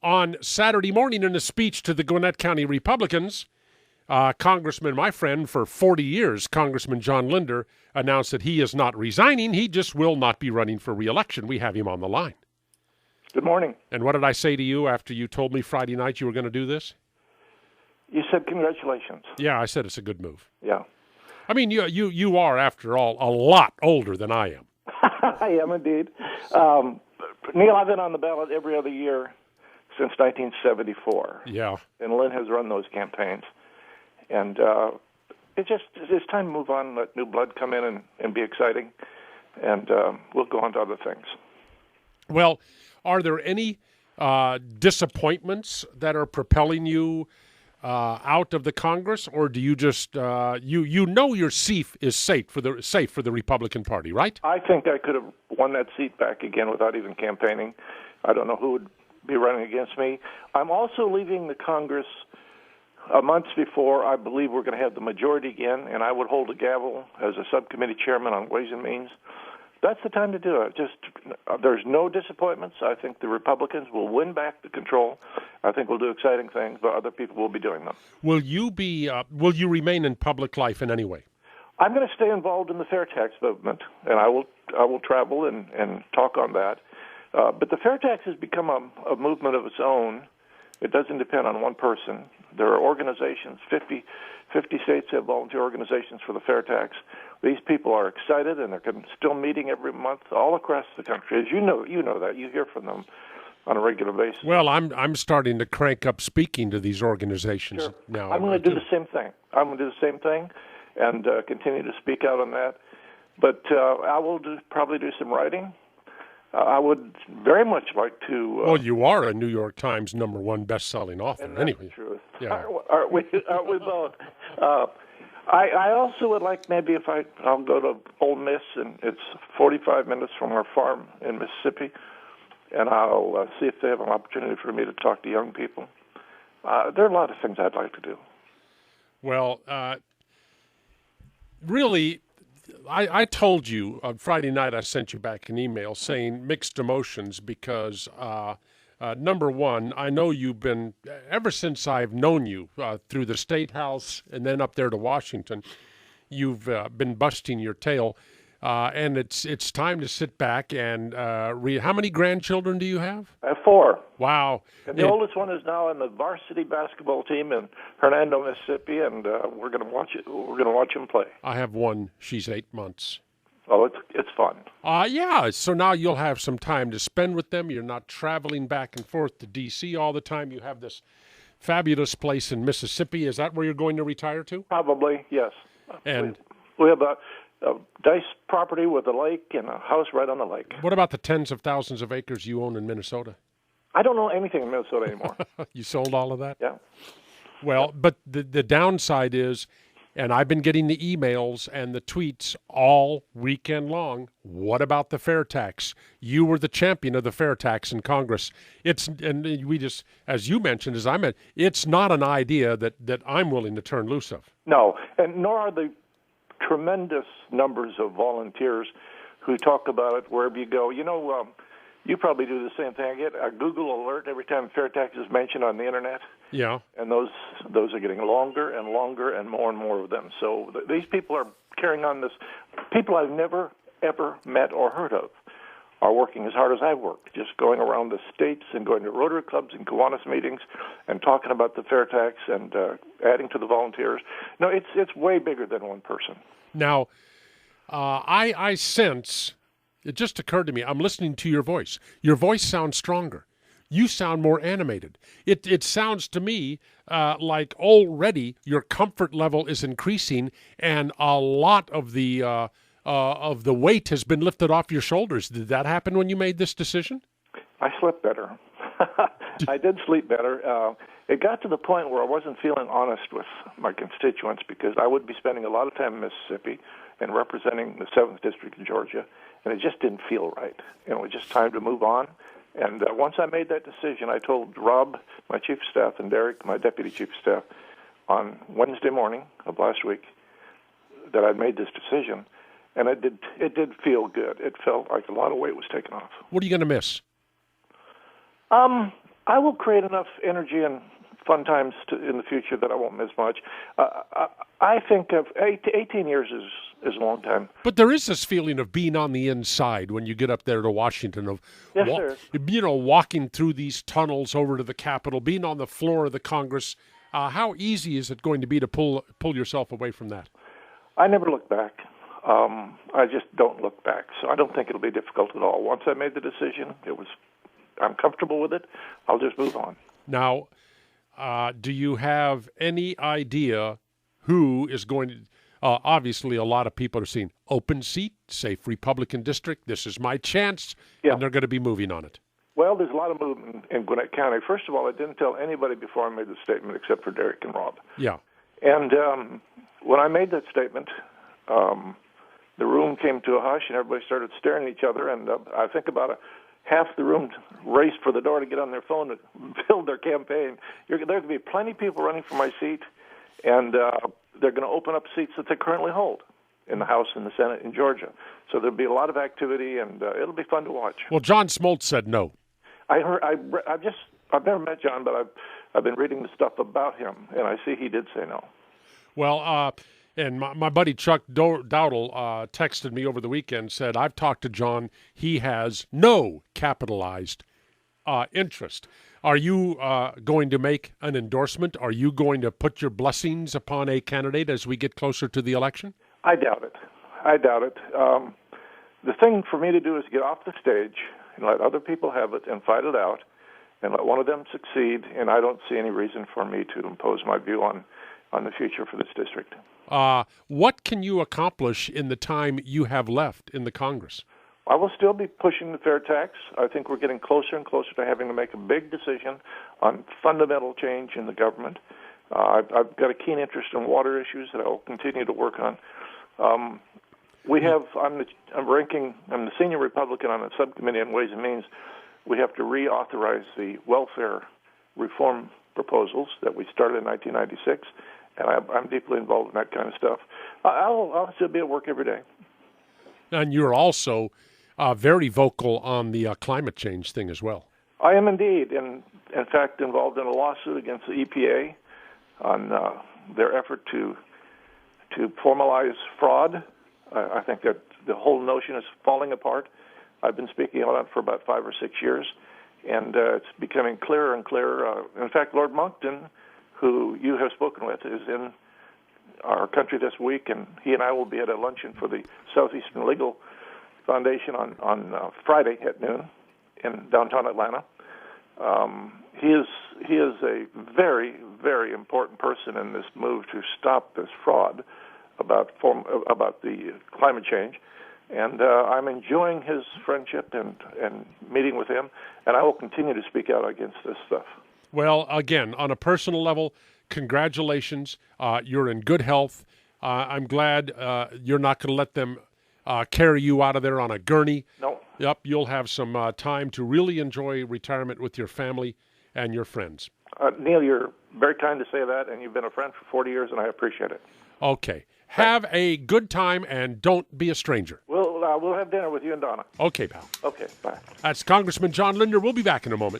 On Saturday morning in a speech to the Gwinnett County Republicans, Congressman, my friend for 40 years, Congressman John Linder, announced that he is not resigning. He just will not be running for re-election. We have him on the line. Good morning. And what did I say to you after you told me Friday night you were going to do this? You said congratulations. Yeah, I said it's a good move. Yeah. I mean, you are, after all, a lot older than I am. I am indeed. Neal, I've been on the ballot every other year since 1974. Yeah. And Lynn has run those campaigns. And it's time to move on, let new blood come in and be exciting. And we'll go on to other things. Well, are there any disappointments that are propelling you out of the Congress, or do you just you know your seat is safe for the Republican Party, right? I think I could have won that seat back again without even campaigning. I don't know who would be running against me. I'm also leaving the Congress a month before I believe we're going to have the majority again, and I would hold a gavel as a subcommittee chairman on Ways and Means. That's the time to do it. Just there's no disappointments. I think the Republicans will win back the control. I think we'll do exciting things, but other people will be doing them. Will you remain in public life in any way? I'm going to stay involved in the fair tax movement, and I will travel and talk on that. But the fair tax has become a movement of its own. It doesn't depend on one person. There are organizations, 50 states have volunteer organizations for the fair tax. These people are excited, and they're still meeting every month all across the country. As you know that. You hear from them on a regular basis. Well, I'm starting to crank up speaking to these organizations now. I'm going to do the same thing. I'm going to do the same thing and continue to speak out on that. But I will probably do some writing. I would very much like to... well, you are a New York Times #1 best-selling author, and anyway. That's true. Yeah. Aren't we both? I also would like maybe if I'll go to Ole Miss, and it's 45 minutes from our farm in Mississippi, and I'll see if they have an opportunity for me to talk to young people. There are a lot of things I'd like to do. Well, really... I told you on Friday night I sent you back an email saying mixed emotions because, number one, I know you've been, ever since I've known you through the State House and then up there to Washington, you've been busting your tail. And it's time to sit back and read. How many grandchildren do you have? I have 4. Wow. And the oldest one is now in the varsity basketball team in Hernando, Mississippi, and we're going to watch it. We're going to watch him play. I have one. She's 8 months. Oh, it's fun. Yeah. So now you'll have some time to spend with them. You're not traveling back and forth to D.C. all the time. You have this fabulous place in Mississippi. Is that where you're going to retire to? Probably, yes. And we have a nice property with a lake and a house right on the lake. What about the tens of thousands of acres you own in Minnesota? I don't know anything in Minnesota anymore. You sold all of that? Yeah. Well, but the downside is, and I've been getting the emails and the tweets all weekend long, what about the fair tax? You were the champion of the fair tax in Congress. We just, as you mentioned, as I meant, it's not an idea that I'm willing to turn loose of. No, and nor are the tremendous numbers of volunteers who talk about it wherever you go. You probably do the same thing. I get a Google alert every time fair tax is mentioned on the internet. Yeah. And those are getting longer and longer and more of them. So these people are carrying on this. People I've never, ever met or heard of are working as hard as I've worked, just going around the states and going to Rotary clubs and Kiwanis meetings and talking about the fair tax and adding to the volunteers. No, it's way bigger than one person. Now, I sense, it just occurred to me, I'm listening to your voice. Your voice sounds stronger. You sound more animated. It sounds to me like already your comfort level is increasing and a lot of the weight has been lifted off your shoulders. Did that happen when you made this decision? I slept better. I did sleep better. It got to the point where I wasn't feeling honest with my constituents because I would be spending a lot of time in Mississippi and representing the 7th District in Georgia, and it just didn't feel right. It was just time to move on. And once I made that decision, I told Rob, my chief of staff, and Derek, my deputy chief of staff, on Wednesday morning of last week that I'd made this decision, and it did feel good. It felt like a lot of weight was taken off. What are you going to miss? I will create enough energy and fun times in the future that I won't miss much. I think of 18 years is a long time. But there is this feeling of being on the inside when you get up there to Washington, of Yes, there is. walking through these tunnels over to the Capitol, being on the floor of the Congress. How easy is it going to be to pull yourself away from that? I never look back. I just don't look back. So I don't think it'll be difficult at all. Once I made the decision, I'm comfortable with it. I'll just move on. Now, do you have any idea who is going to? Obviously, a lot of people are seeing open seat, safe Republican district. This is my chance, Yeah. and they're going to be moving on it. Well, there's a lot of movement in Gwinnett County. First of all, I didn't tell anybody before I made the statement except for Derek and Rob. Yeah. And when I made that statement, the room came to a hush, and everybody started staring at each other. And I think about half the room raced for the door to get on their phone to build their campaign. There's going to be plenty of people running for my seat, and they're going to open up seats that they currently hold in the House and the Senate in Georgia. So there'll be a lot of activity, and it'll be fun to watch. Well, John Smoltz said no. I've never met John, but I've been reading the stuff about him, and I see he did say no. Well, and my buddy Chuck Dowdle texted me over the weekend, said, I've talked to John. He has no capitalized interest. Are you going to make an endorsement? Are you going to put your blessings upon a candidate as we get closer to the election? I doubt it. The thing for me to do is get off the stage and let other people have it and fight it out and let one of them succeed, and I don't see any reason for me to impose my view on the future for this district. What can you accomplish in the time you have left in the Congress? I will still be pushing the fair tax. I think we're getting closer and closer to having to make a big decision on fundamental change in the government. I've got a keen interest in water issues that I will continue to work on. I'm the senior Republican on the subcommittee on Ways and Means. We have to reauthorize the welfare reform proposals that we started in 1996, and I'm deeply involved in that kind of stuff. I'll still be at work every day. And you're also very vocal on the climate change thing as well. I am indeed, and in fact involved in a lawsuit against the EPA on their effort to formalize fraud. I think that the whole notion is falling apart. I've been speaking on it for about 5 or 6 years, and it's becoming clearer and clearer. In fact, Lord Monckton, who you have spoken with, is in our country this week, and he and I will be at a luncheon for the Southeastern Legal Foundation on Friday at noon in downtown Atlanta. He is a very, very important person in this move to stop this fraud about the climate change. And I'm enjoying his friendship and meeting with him, and I will continue to speak out against this stuff. Well, again, on a personal level, congratulations. You're in good health. I'm glad you're not going to let them carry you out of there on a gurney. No. Yep, you'll have some time to really enjoy retirement with your family and your friends. Neal, you're very kind to say that, and you've been a friend for 40 years, and I appreciate it. Okay. Have a good time, and don't be a stranger. We'll have dinner with you and Donna. Okay, pal. Okay, bye. That's Congressman John Linder. We'll be back in a moment.